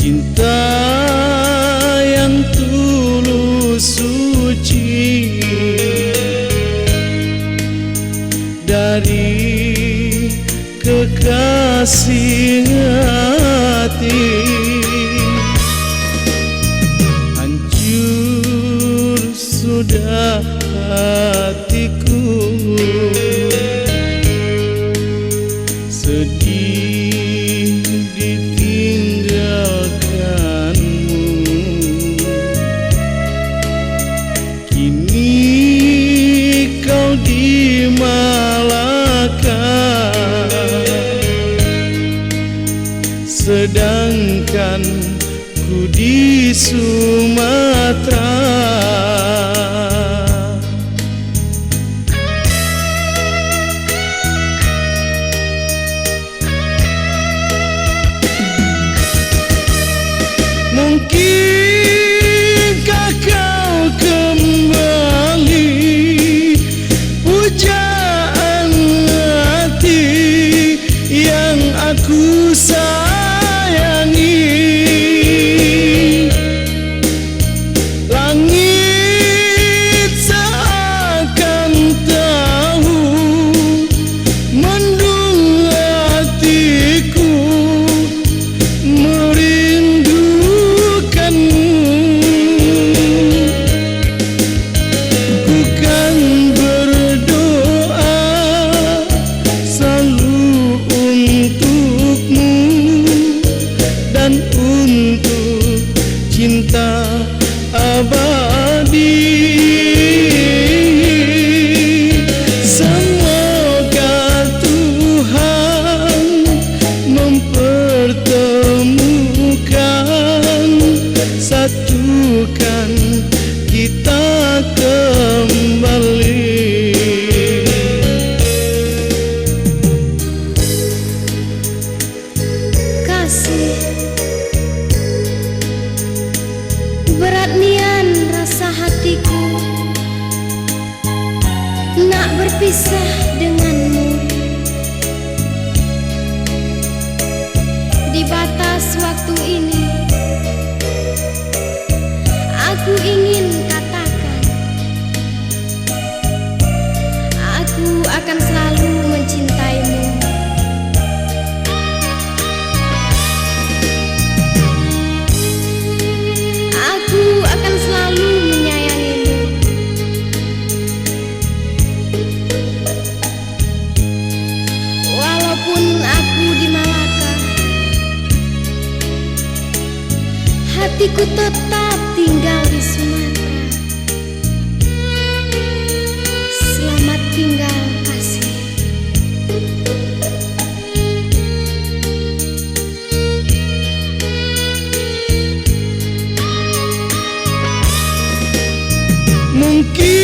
cinta yang tulus suci dari kekasih hati. Hancur sudah hatiku, sedih ditinggalkanmu. Kini kau di Malaka, sedangkan ku di Sumatera. Mungkinkah kau kembali, pujaan hati yang aku sayangi. Langit seakan tahu mendung hatiku merindukanmu. Ku kan berdoa selalu untukmu dan untuk cinta abadi. Semoga Tuhan mempertemukan, satukan kita kembali. Kasih, berat nian rasa hatiku nak berpisah denganmu. Di batas waktu ini aku ingin katakan, aku akan selalu mencintaimu. Aku akan selalu menyayangimu. Walaupun aku di Malaka, hatiku tetap tinggal di Sumatera. Selamat tinggal kasih. Mungkin